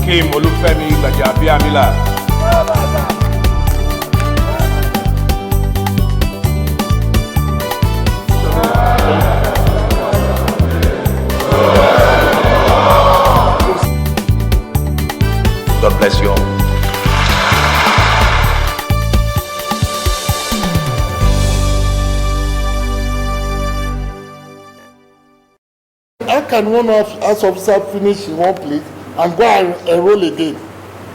Akim Olufemi Gbajabiamila. God bless you all. How can one house officer finish in one place and go and enroll again?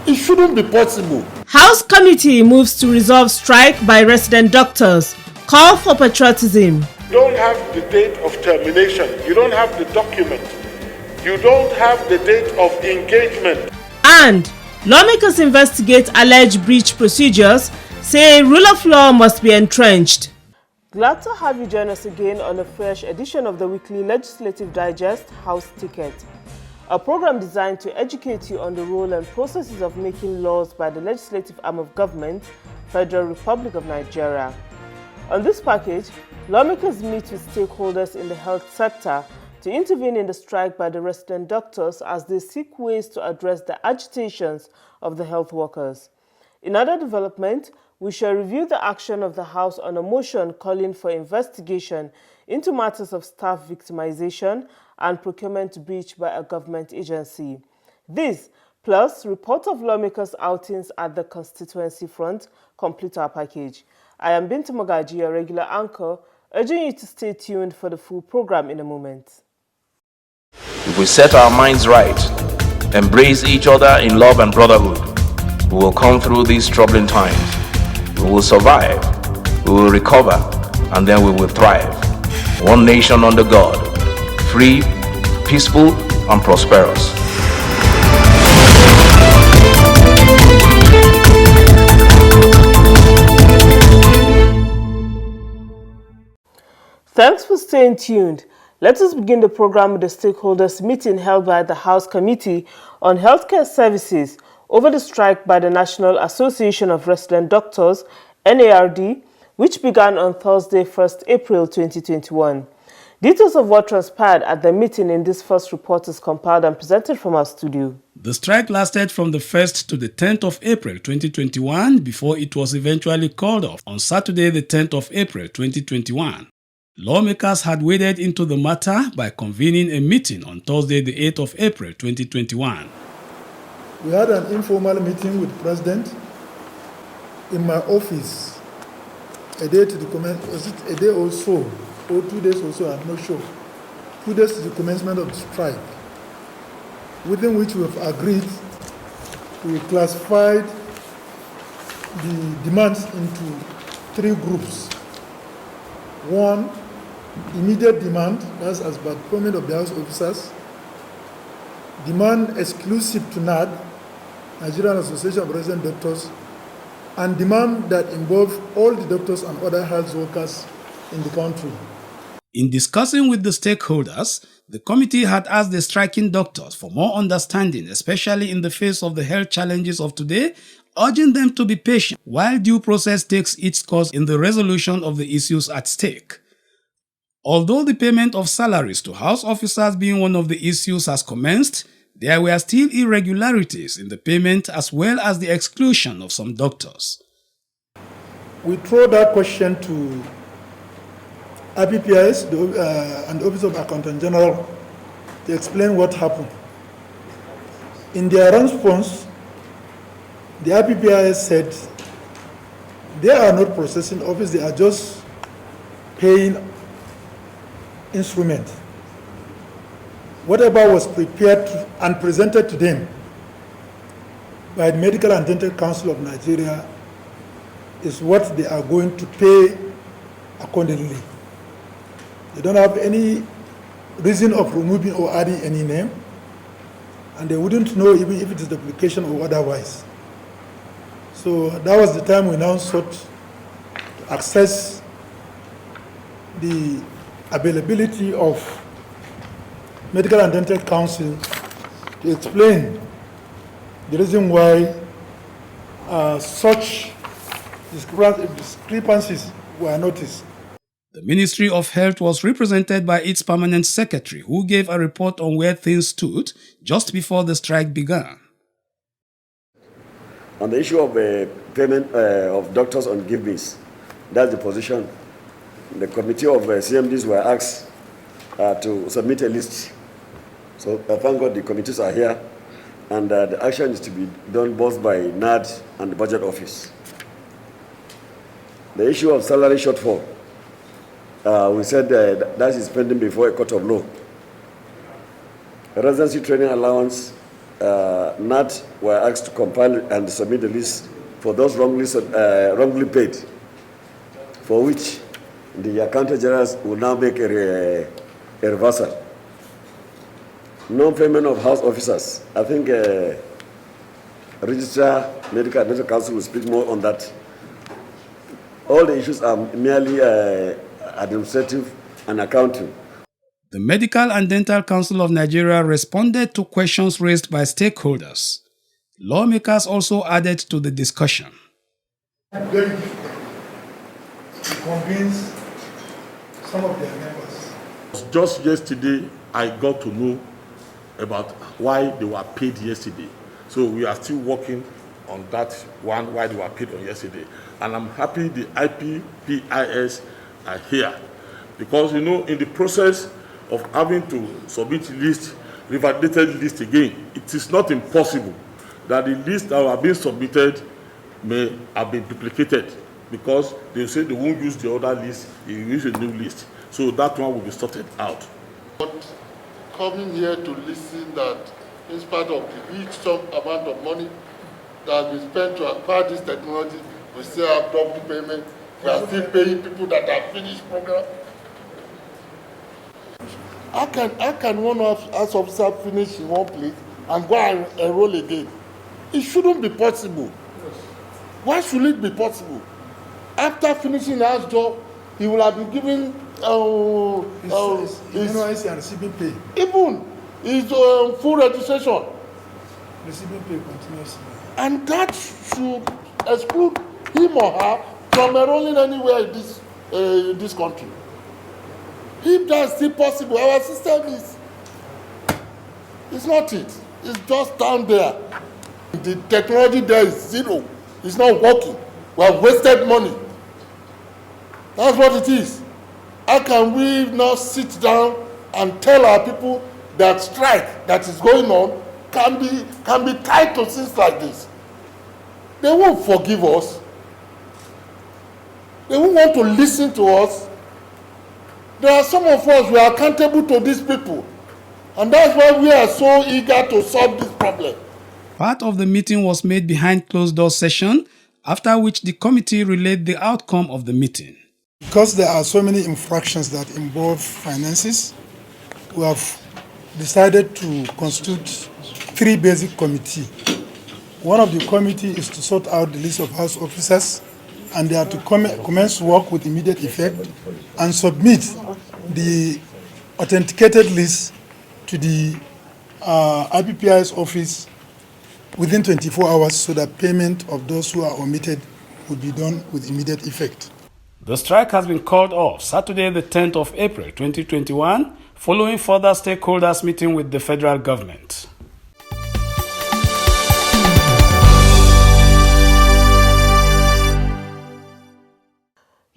It shouldn't be possible. House committee moves to resolve strike by resident doctors. Call for patriotism. You don't have the date of termination. You don't have the document. You don't have the date of engagement. And lawmakers investigate alleged breach procedures, say rule of law must be entrenched. Glad to have you join us again on a fresh edition of the weekly Legislative Digest House Ticket, a program designed to educate you on the role and processes of making laws by the legislative arm of government, Federal Republic of Nigeria. On this package, lawmakers meet with stakeholders in the health sector to intervene in the strike by the resident doctors as they seek ways to address the agitations of the health workers. In other development, we shall review the action of the House on a motion calling for investigation into matters of staff victimization and procurement breach by a government agency. This, plus report of lawmakers' outings at the constituency front, complete our package. I am Binta Magaji, your regular anchor, urging you to stay tuned for the full program in a moment. If we set our minds right, embrace each other in love and brotherhood, we will come through these troubling times. We will survive, we will recover, and then we will thrive. One nation under God, free, peaceful, and prosperous. Thanks for staying tuned. Let us begin the program with the stakeholders meeting held by the House Committee on Healthcare Services over the strike by the National Association of Resident Doctors, NARD, which began on Thursday, 1st April 2021. Details of what transpired at the meeting in this first report is compiled and presented from our studio. The strike lasted from the 1st to the 10th of April 2021 before it was eventually called off on Saturday, the 10th of April 2021. Lawmakers had waded into the matter by convening a meeting on Thursday, the 8th of April 2021. We had an informal meeting with the President in my office a day to the was it a day or so, or 2 days or so, I'm not sure. 2 days to the commencement of the strike, within which we have agreed we classified the demands into 3 groups. One, immediate demand, that's as per appointment of the House officers. Demand exclusive to NAD, Nigerian Association of Resident Doctors, and demand that involve all the doctors and other health workers in the country. In discussing with the stakeholders, the committee had asked the striking doctors for more understanding, especially in the face of the health challenges of today, urging them to be patient while due process takes its course in the resolution of the issues at stake. Although the payment of salaries to house officers being one of the issues has commenced, there were still irregularities in the payment as well as the exclusion of some doctors. We throw that question to IPPIS and the Office of Accountant General to explain what happened. In their response, the IPPIS said they are not processing office, they are just paying instrument. Whatever was prepared and presented to them by the Medical and Dental Council of Nigeria is what they are going to pay accordingly. They don't have any reason of removing or adding any name, and they wouldn't know even if it is duplication or otherwise. So that was the time we now sought to access the availability of Medical and Dental Council to explain the reason why such discrepancies were noticed. The Ministry of Health was represented by its permanent secretary, who gave a report on where things stood just before the strike began. On the issue of payment of doctors on give me's, that's the position. The committee of CMDs were asked to submit a list. So thank God the committees are here, and the action is to be done both by NAD and the budget office. The issue of salary shortfall, we said that is pending before a court of law. Residency training allowance, NAD were asked to compile and submit the list for those wrongly paid, for which the accountant generals will now make a reversal. Non-payment of house officers. I think Registrar Medical and Dental Council will speak more on that. All the issues are merely administrative and accounting. The Medical and Dental Council of Nigeria responded to questions raised by stakeholders. Lawmakers also added to the discussion. Very difficult to convince some of their members. Just yesterday, I got to know about why they were paid yesterday. So we are still working on that one, why they were paid on yesterday. And I'm happy the IPPIS are here. Because, you know, in the process of having to submit list, revalidated list again, it is not impossible that the list that are being submitted may have been duplicated, because they say they won't use the other list, they will use a new list. So that one will be sorted out. But coming here to listen that in spite of the huge sum amount of money that we spent to acquire this technology, we still have double payment. We are still paying people that have finished program. How can one house officer finish in one place and go and enroll again? It shouldn't be possible. Why should it be possible? After finishing the house job, he will have been given his NYC and receiving pay. Even his full registration. Receiving pay continuously. And that should exclude him or her from enrolling anywhere in this country. If that's still possible, our system it's not it. It's just down there. The technology there is zero. It's not working. We have wasted money. That's what it is. How can we now sit down and tell our people that strike that is going on can be tied to things like this? They won't forgive us. They won't want to listen to us. There are some of us who are accountable to these people, and that's why we are so eager to solve this problem. Part of the meeting was made behind closed-door session, after which the committee relayed the outcome of the meeting. Because there are so many infractions that involve finances, we have decided to constitute 3 basic committees. One of the committees is to sort out the list of house officers, and they are to commence work with immediate effect and submit the authenticated list to the IPPI's office within 24 hours, so that payment of those who are omitted would be done with immediate effect. The strike has been called off Saturday, the 10th of April 2021, following further stakeholders meeting with the federal government.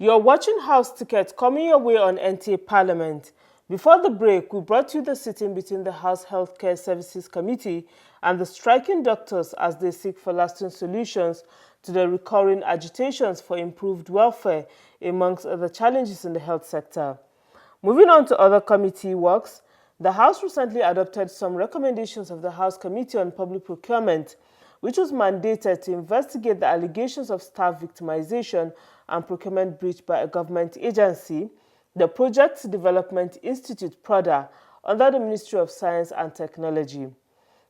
You're watching House Ticket coming your way on NTA Parliament. Before the break, we brought you the sitting between the House Healthcare Services Committee and the striking doctors as they seek for lasting solutions to the recurring agitations for improved welfare, amongst other challenges in the health sector. Moving on to other committee works, the House recently adopted some recommendations of the House Committee on Public Procurement, which was mandated to investigate the allegations of staff victimization and procurement breach by a government agency, the Project Development Institute (PRODA), under the Ministry of Science and Technology.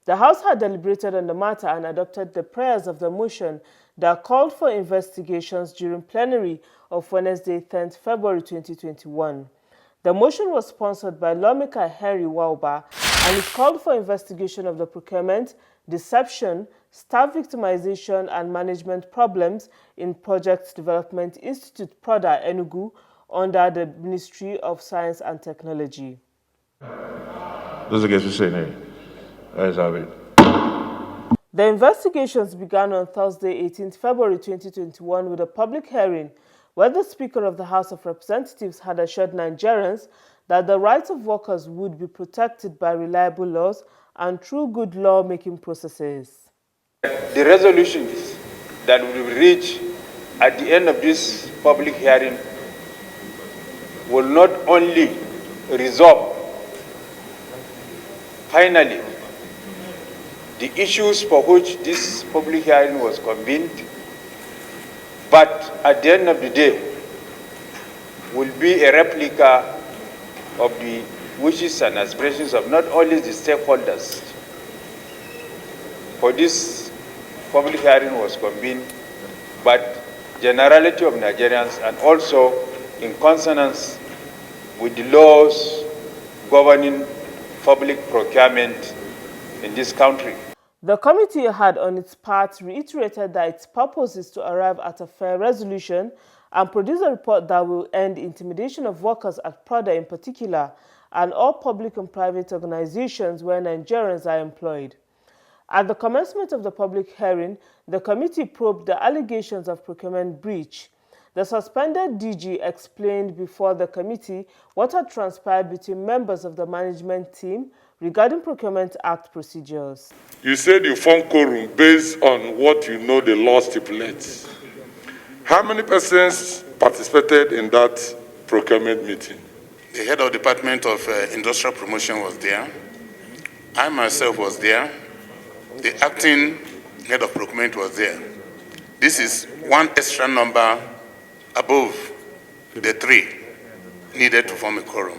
The House had deliberated on the matter and adopted the prayers of the motion that called for investigations during plenary of Wednesday, 10th February 2021. The motion was sponsored by lawmaker Henry Wauba and it called for investigation of the procurement, deception, staff victimization and management problems in Project Development Institute (PRODA) Enugu under the Ministry of Science and Technology. Those against the say nay. Ayes have it. The investigations began on Thursday, 18 February 2021 with a public hearing where the Speaker of the House of Representatives had assured Nigerians that the rights of workers would be protected by reliable laws and through good law-making processes. The resolutions that we will reach at the end of this public hearing will not only resolve finally the issues for which this public hearing was convened, but at the end of the day will be a replica of the wishes and aspirations of not only the stakeholders. For this public hearing was convened, but generality of Nigerians, and also in consonance with the laws governing public procurement in this country. The committee had on its part reiterated that its purpose is to arrive at a fair resolution and produce a report that will end intimidation of workers at PRODA in particular and all public and private organizations where Nigerians are employed. At the commencement of the public hearing, the committee probed the allegations of procurement breach. The suspended DG explained before the committee what had transpired between members of the management team regarding Procurement Act procedures. You said you formed quorum based on what you know the law stipulates. How many persons participated in that procurement meeting? The head of Department of Industrial Promotion was there. I myself was there. The acting head of procurement was there. This is one extra number above the three needed to form a quorum.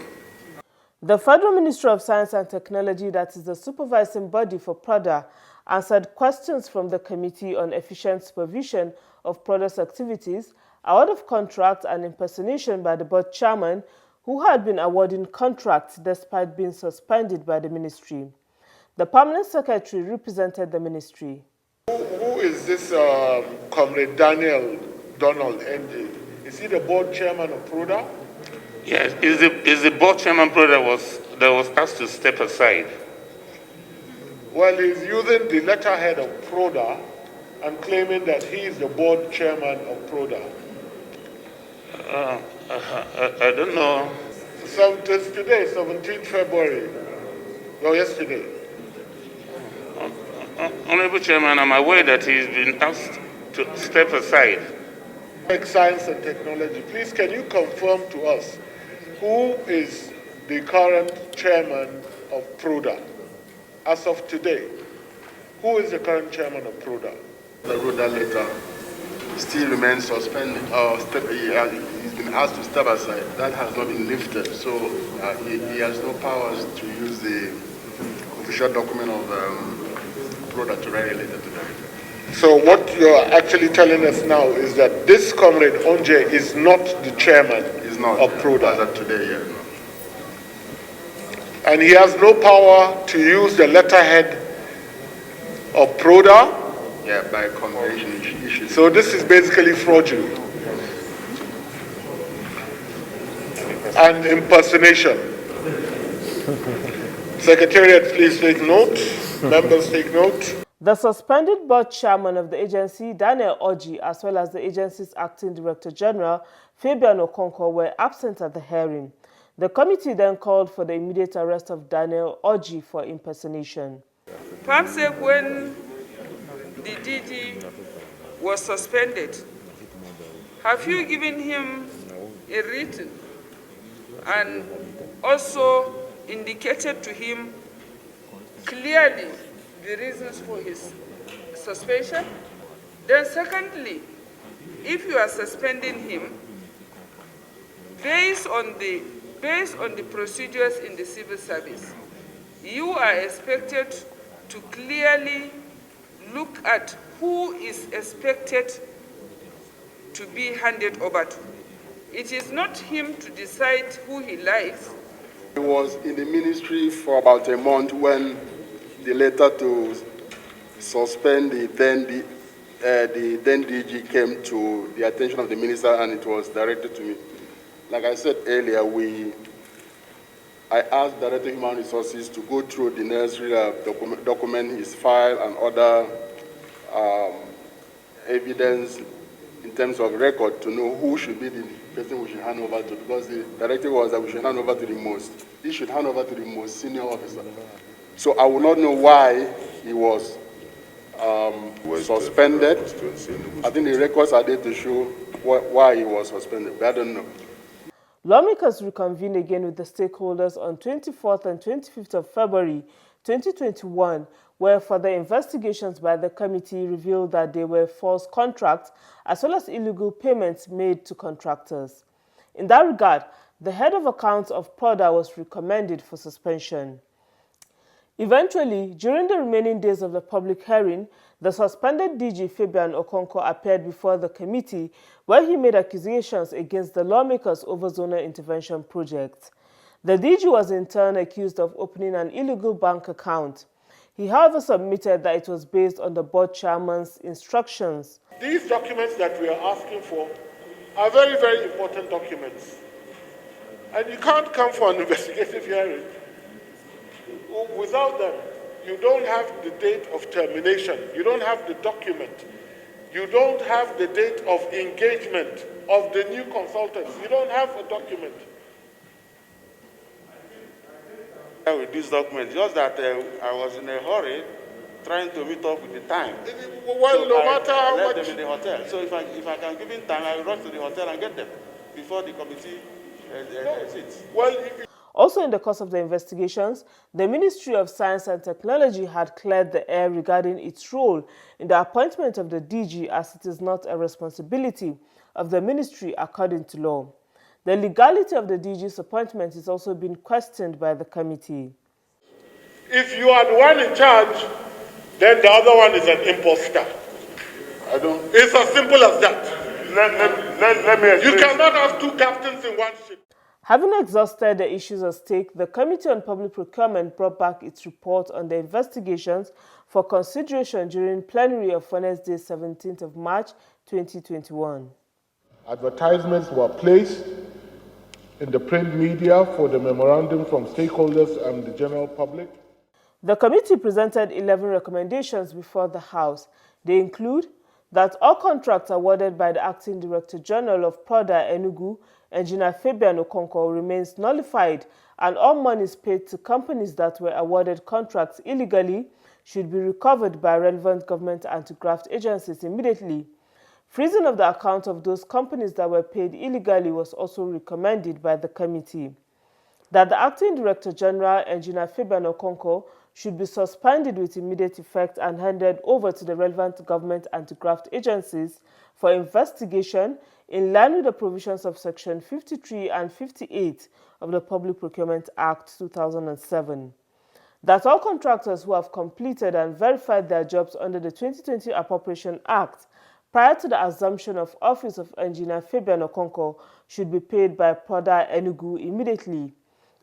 The Federal Ministry of Science and Technology, that is the supervising body for PRODA, answered questions from the Committee on Efficient Supervision of PRODA's activities, award of contracts and impersonation by the board chairman, who had been awarding contracts despite being suspended by the ministry. The permanent secretary represented the ministry. Who is this Comrade Daniel Donald NJ? Is he the board chairman of PRODA? Yes, is the board chairman that was asked to step aside. Well, he's using the letterhead of PRODA and claiming that he is the board chairman of PRODA. I don't know. So it's today, 17th February, or yesterday. Honorable Chairman, I'm aware that he's been asked to step aside. Science and Technology, please can you confirm to us who is the current chairman of PRODA as of today? Who is the current chairman of PRODA? I wrote that letter. Still remains suspended. He's been asked to step aside. That has not been lifted, so he has no powers to use the official document of PRODA to write a letter to them. So what you're actually telling us now is that this Comrade Onje is not the chairman of PRODA. As of today, yeah. And he has no power to use the letterhead of PRODA? Yeah, by convention issues. So this is basically fraudulent and impersonation. Secretariat, please take note. Members, take note. The suspended board chairman of the agency, Daniel Oji, as well as the agency's acting director general, Fabian Okonkwo, were absent at the hearing. The committee then called for the immediate arrest of Daniel Oji for impersonation. Perhaps when the DG was suspended, have you given him a written and also indicated to him clearly the reasons for his suspension? Then secondly, if you are suspending him, based on the procedures in the civil service, you are expected to clearly look at who is expected to be handed over to. It is not him to decide who he likes. He was in the ministry for about a month when the letter to suspend the then DG came to the attention of the minister, and it was directed to me. Like I said earlier, I asked Director of Human Resources to go through the necessary document, his file and other evidence in terms of record to know who should be the person we should hand over to, because the directive was that we should hand over to the most. He should hand over to the most senior officer. So I will not know why he was suspended. I think the records are there to show why he was suspended, but I don't know. Lawmakers reconvened again with the stakeholders on 24th and 25th of February 2021, where further investigations by the committee revealed that there were false contracts as well as illegal payments made to contractors. In that regard, the head of accounts of PRODA was recommended for suspension. Eventually, during the remaining days of the public hearing, the suspended DG Fabian Okonkwo appeared before the committee where he made accusations against the lawmakers over zonal intervention projects. The DG was in turn accused of opening an illegal bank account. He, however, submitted that it was based on the board chairman's instructions. These documents that we are asking for are very, very important documents. And you can't come for an investigative hearing without them. You don't have the date of termination. You don't have the document. You don't have the date of engagement of the new consultants. You don't have a document. With this document, just that I was in a hurry trying to meet up with the time. Well, so no matter how much... I left them in the hotel. So if I can give him time, I will rush to the hotel and get them before the committee sits. Well, also, in the course of the investigations, the Ministry of Science and Technology had cleared the air regarding its role in the appointment of the DG, as it is not a responsibility of the ministry according to law. The legality of the DG's appointment is also being questioned by the committee. If you are the one in charge, then the other one is an imposter. It's as simple as that. Let me explain. You cannot have two captains in one ship. Having exhausted the issues at stake, the Committee on Public Procurement brought back its report on the investigations for consideration during plenary of Wednesday, 17th of March, 2021. Advertisements were placed in the print media for the memorandum from stakeholders and the general public. The committee presented 11 recommendations before the House. They include that all contracts awarded by the Acting Director General of PRODA Enugu, Engineer Fabian Okonkwo, remains nullified, and all monies paid to companies that were awarded contracts illegally should be recovered by relevant government anti-graft agencies immediately. Freezing of the account of those companies that were paid illegally was also recommended by the committee. That the Acting Director General, Engineer Fabian Okonkwo, should be suspended with immediate effect and handed over to the relevant government anti-graft agencies for investigation in line with the provisions of Section 53 and 58 of the Public Procurement Act 2007. That all contractors who have completed and verified their jobs under the 2020 Appropriation Act prior to the assumption of office of Engineer Fabian Okonkwo should be paid by PRODA Enugu immediately,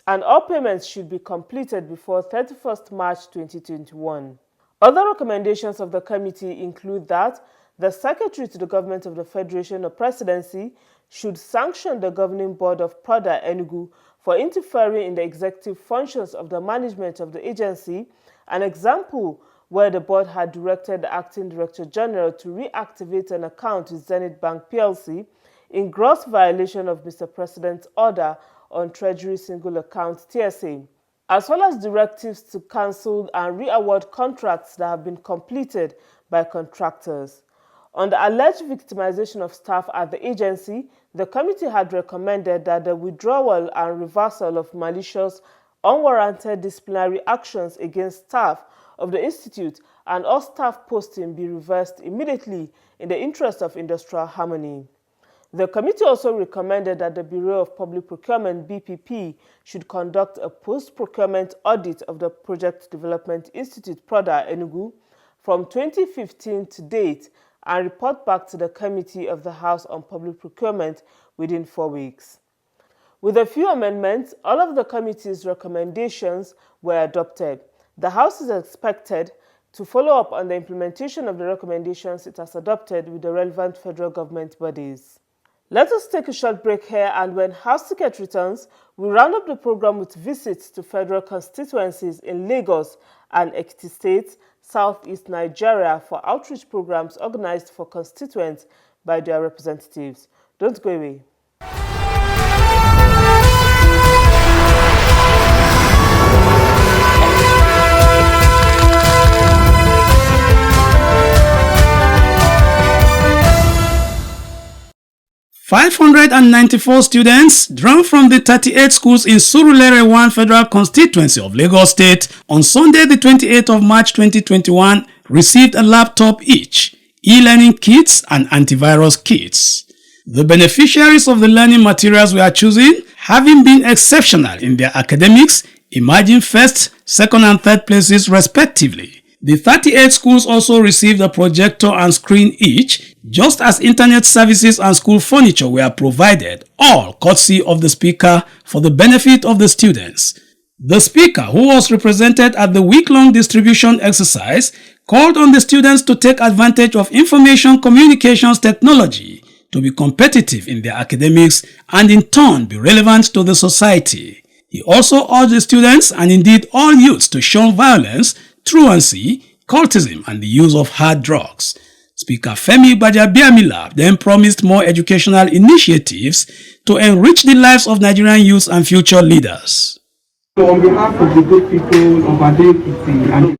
and all payments should be completed before 31st March 2021. Other recommendations of the committee include that the Secretary to the Government of the Federation or Presidency should sanction the governing board of PRODA Enugu for interfering in the executive functions of the management of the agency, an example where the board had directed the Acting Director General to reactivate an account with Zenith Bank PLC in gross violation of Mr. President's order on Treasury Single Account TSA, as well as directives to cancel and re-award contracts that have been completed by contractors. On the alleged victimization of staff at the agency, the committee had recommended that the withdrawal and reversal of malicious, unwarranted disciplinary actions against staff of the institute and all staff posting be reversed immediately in the interest of industrial harmony. The committee also recommended that the Bureau of Public Procurement (BPP) should conduct a post-procurement audit of the Project Development Institute PRODA Enugu from 2015 to date and report back to the Committee of the House on Public Procurement within 4 weeks. With a few amendments, all of the committee's recommendations were adopted. The House is expected to follow up on the implementation of the recommendations it has adopted with the relevant federal government bodies. Let us take a short break here, and when House Ticket returns, we'll round up the program with visits to federal constituencies in Lagos and Ekiti states, Southeast Nigeria for outreach programs organized for constituents by their representatives. Don't go away. 594 students drawn from the 38 schools in Surulere 1 Federal Constituency of Lagos State on Sunday the 28th of March 2021 received a laptop each, e-learning kits and antivirus kits. The beneficiaries of the learning materials we are choosing, having been exceptional in their academics, emerging first, second and third places respectively. The 38 schools also received a projector and screen each, just as internet services and school furniture were provided, all courtesy of the speaker for the benefit of the students. The speaker, who was represented at the week-long distribution exercise, called on the students to take advantage of information communications technology to be competitive in their academics and in turn be relevant to the society. He also urged the students and indeed all youths to shun violence, truancy, cultism and the use of hard drugs. Speaker Femi Gbajabiamila then promised more educational initiatives to enrich the lives of Nigerian youths and future leaders. So on behalf of the good people of Ado-Ekiti and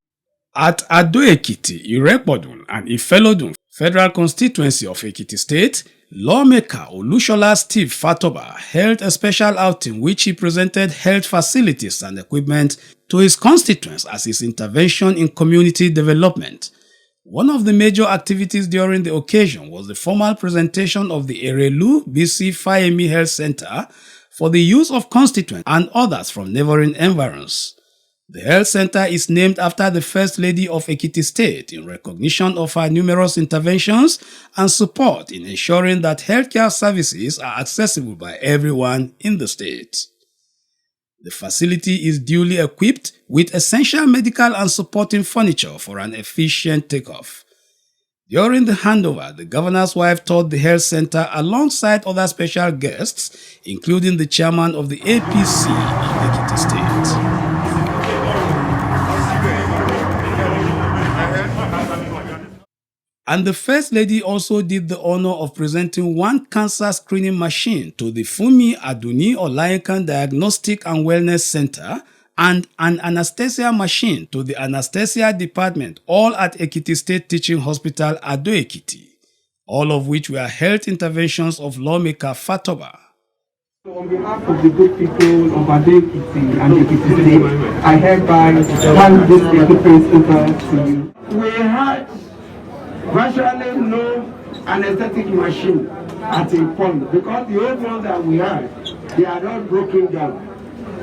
at Ado-Ekiti, Irekpodun and Ifelodun Federal Constituency of Ekiti State, lawmaker Olushola Steve Fatoba held a special outing which he presented health facilities and equipment to his constituents as his intervention in community development. One of the major activities during the occasion was the formal presentation of the Erelu BC Fayemi Health Center for the use of constituents and others from neighboring environs. The health center is named after the First Lady of Ekiti State in recognition of her numerous interventions and support in ensuring that healthcare services are accessible by everyone in the state. The facility is duly equipped with essential medical and supporting furniture for an efficient takeoff. During the handover, the governor's wife toured the health center alongside other special guests, including the chairman of the APC in Ekiti State. And the First Lady also did the honor of presenting one cancer screening machine to the Funmi Aduni Olayikan Diagnostic and Wellness Center and an anesthesia machine to the anesthesia department, all at Ekiti State Teaching Hospital, Ado-Ekiti, all of which were health interventions of lawmaker Fatoba. So on behalf of the good people of Ado-Ekiti and Ekiti State, I hereby hand this equipment over to you. We had virtually no anesthetic machine at a point because the old ones that we had, they are not broken down.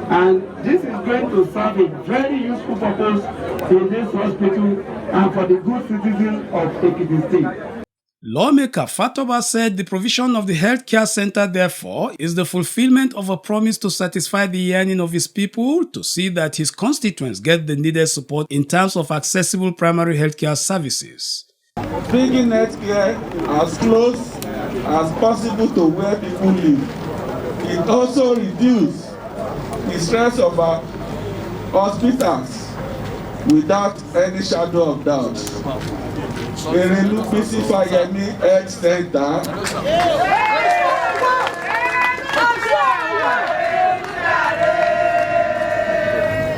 And this is going to serve a very useful purpose in this hospital and for the good citizens of Ekiti State. Lawmaker Fatoba said the provision of the healthcare center, therefore, is the fulfillment of a promise to satisfy the yearning of his people to see that his constituents get the needed support in terms of accessible primary healthcare services. Bringing healthcare as close as possible to where people live. It also reduces the stress of our hospitals without any shadow of doubt. Erelu BC Fayemi Health Center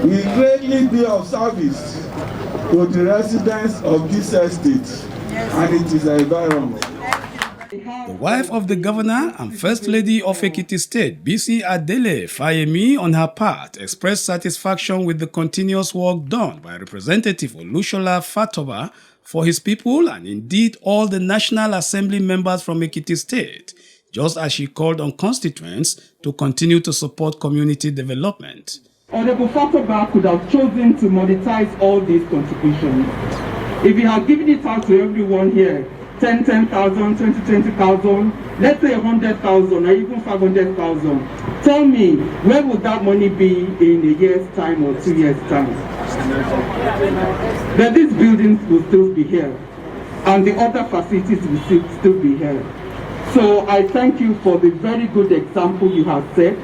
will greatly be of service to the residents of this estate and its environment. The wife of the governor and First Lady of Ekiti State, BC Adele Fayemi, on her part, expressed satisfaction with the continuous work done by Representative Olushola Fatoba for his people and indeed all the National Assembly members from Ekiti State, just as she called on constituents to continue to support community development. Honorable Fatoba could have chosen to monetize all these contributions. If he had given it out to everyone here, 10,000, 20,000, let's say 100,000 or even 500,000. Tell me, where would that money be in a year's time or 2 years' time? But these buildings will still be here, and the other facilities will still be here. So I thank you for the very good example you have set.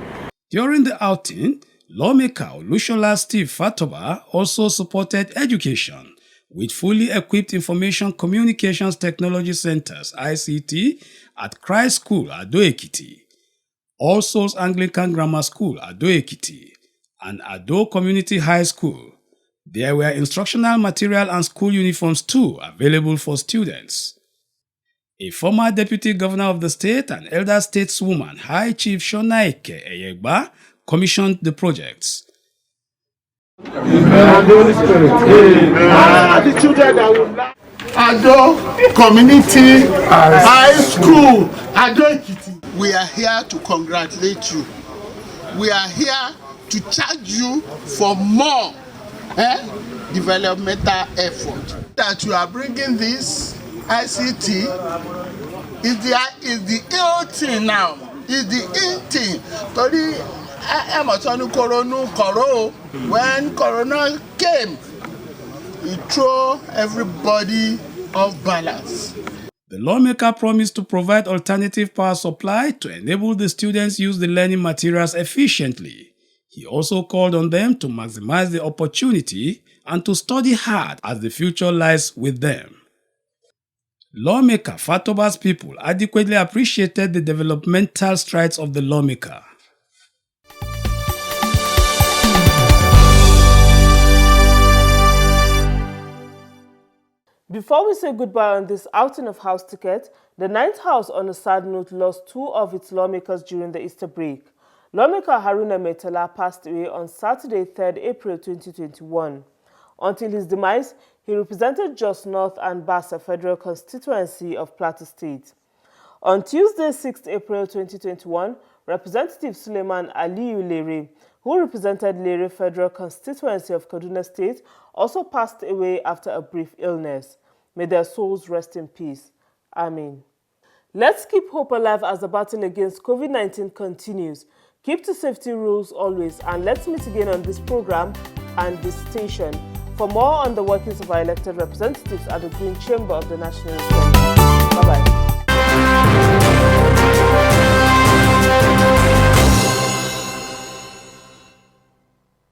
During the outing, lawmaker Olushola Steve Fatoba also supported education, with fully equipped Information Communications Technology Centers (ICT) at Christ School, Ado-Ekiti, All Souls Anglican Grammar School, Ado-Ekiti, and Ado Community High School. There were instructional material and school uniforms too available for students. A former deputy governor of the state and elder stateswoman, High Chief Shonaike Eyegba, commissioned the projects. Ado Community High School, Ado-Ekiti. We are here to congratulate you. We are here to charge you for more developmental effort. That you are bringing this ICT is the ill thing now. Is the in thing. When Corona came, it threw everybody off balance. The lawmaker promised to provide alternative power supply to enable the students use the learning materials efficiently. He also called on them to maximize the opportunity and to study hard as the future lies with them. Lawmaker Fatoba's people adequately appreciated the developmental strides of the lawmaker. Before we say goodbye on this outing of House ticket, the 9th House on a sad note lost 2 of its lawmakers during the Easter break. Lawmaker Haruna Metala passed away on Saturday, 3rd April 2021. Until his demise, he represented Jos North and Bassa Federal Constituency of Plateau State. On Tuesday, 6th April 2021, Representative Suleiman Aliyu Lere, who represented Lere Federal Constituency of Kaduna State, also passed away after a brief illness. May their souls rest in peace. Amen. Let's keep hope alive as the battle against COVID-19 continues. Keep to safety rules always, and let's meet again on this program and this station for more on the workings of our elected representatives at the Green Chamber of the National Assembly. Bye-bye.